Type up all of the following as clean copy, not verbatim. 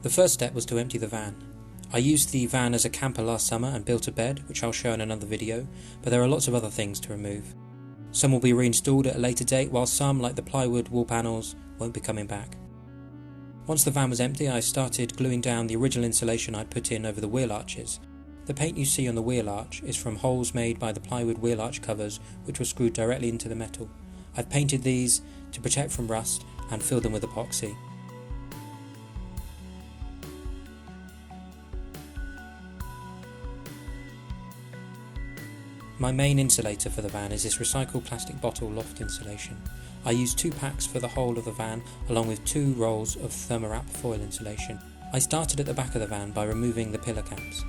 The first step was to empty the van. I used the van as a camper last summer and built a bed, which I'll show in another video, but there are lots of other things to remove. Some will be reinstalled at a later date, while some, like the plywood wall panels, won't be coming back. Once the van was empty, I started gluing down the original insulation I'd put in over the wheel arches. The paint you see on the wheel arch is from holes made by the plywood wheel arch covers, which were screwed directly into the metal. I've painted these to protect from rust and filled them with epoxy. My main insulator for the van is this recycled plastic bottle Loft insulation. I used 2 packs for the whole of the van, along with 2 rolls of Thermawrap foil insulation. I started at the back of the van by removing the pillar caps.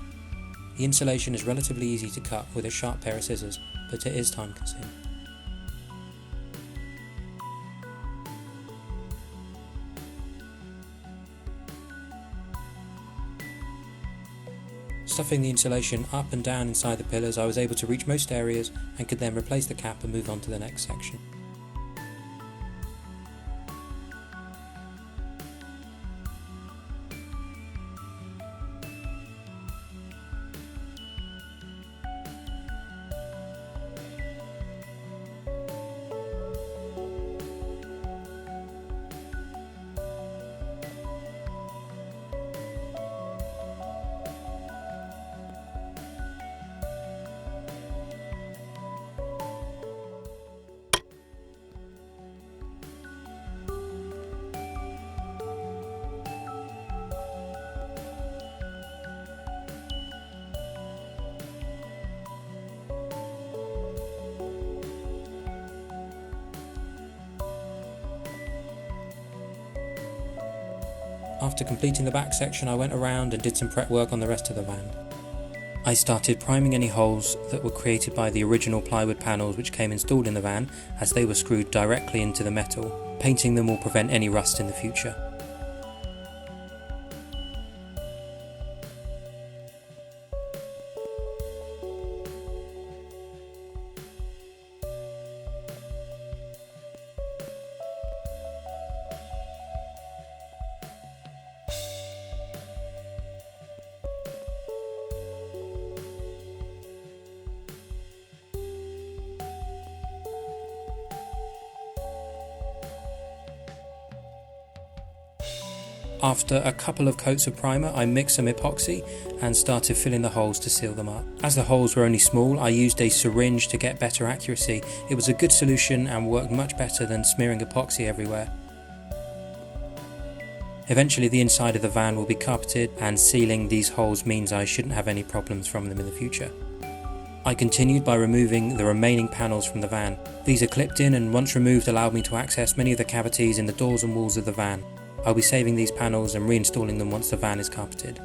The insulation is relatively easy to cut with a sharp pair of scissors, but it is time consuming. Stuffing the insulation up and down inside the pillars, I was able to reach most areas and could then replace the cap and move on to the next section. After completing the back section, I went around and did some prep work on the rest of the van. I started priming any holes that were created by the original plywood panels which came installed in the van, as they were screwed directly into the metal. Painting them will prevent any rust in the future. After a couple of coats of primer, I mixed some epoxy and started filling the holes to seal them up. As the holes were only small, I used a syringe to get better accuracy. It was a good solution and worked much better than smearing epoxy everywhere. Eventually the inside of the van will be carpeted, and sealing these holes means I shouldn't have any problems from them in the future. I continued by removing the remaining panels from the van. These are clipped in and once removed allowed me to access many of the cavities in the doors and walls of the van. I'll be saving these panels and reinstalling them once the van is carpeted.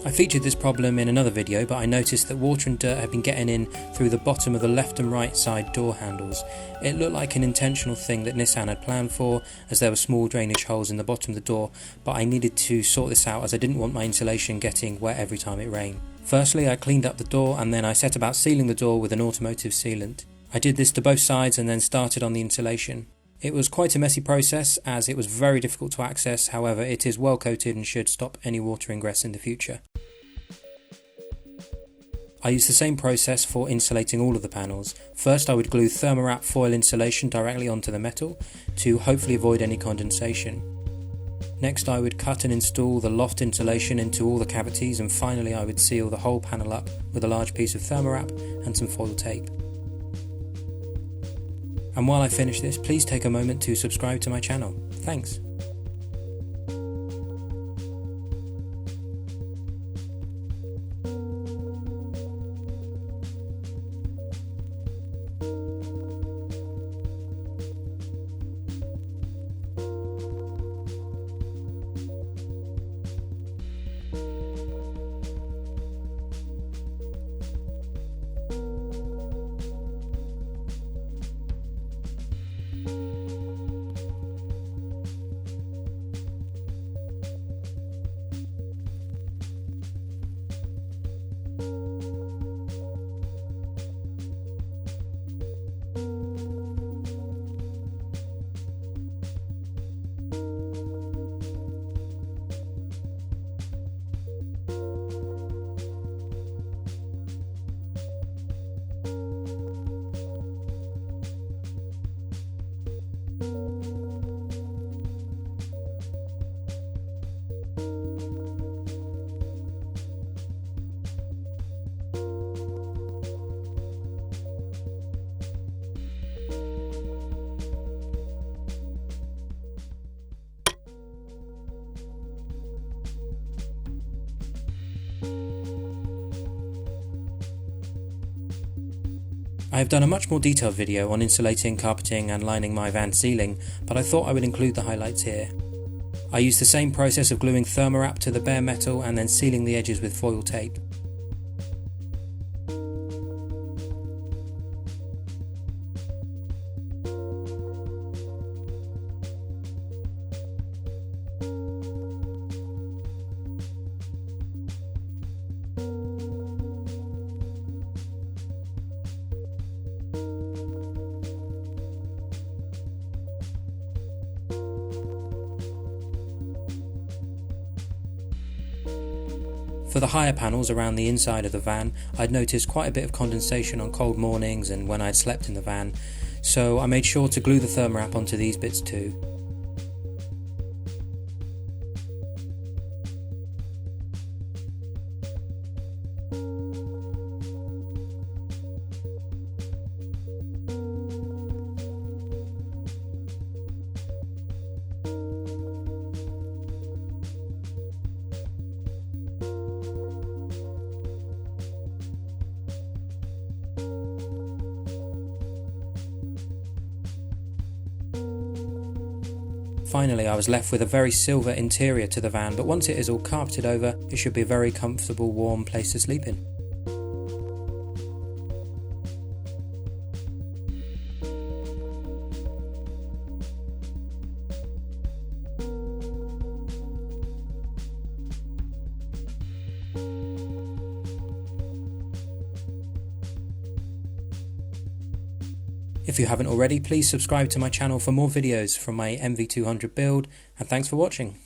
I featured this problem in another video, but I noticed that water and dirt had been getting in through the bottom of the left and right side door handles. It looked like an intentional thing that Nissan had planned for, as there were small drainage holes in the bottom of the door, but I needed to sort this out as I didn't want my insulation getting wet every time it rained. Firstly, I cleaned up the door and then I set about sealing the door with an automotive sealant. I did this to both sides and then started on the insulation. It was quite a messy process as it was very difficult to access, however it is well coated and should stop any water ingress in the future. I used the same process for insulating all of the panels. First I would glue Thermawrap foil insulation directly onto the metal to hopefully avoid any condensation. Next I would cut and install the Loft insulation into all the cavities, and finally I would seal the whole panel up with a large piece of Thermawrap and some foil tape. And while I finish this, please take a moment to subscribe to my channel. Thanks. I have done a much more detailed video on insulating, carpeting and lining my van ceiling, but I thought I would include the highlights here. I used the same process of gluing Thermawrap to the bare metal and then sealing the edges with foil tape. For the higher panels around the inside of the van, I'd noticed quite a bit of condensation on cold mornings and when I'd slept in the van, so I made sure to glue the Thermawrap onto these bits too. Finally, I was left with a very silver interior to the van, but once it is all carpeted over, it should be a very comfortable, warm place to sleep in. If you haven't already, please subscribe to my channel for more videos from my NV200 build, and thanks for watching.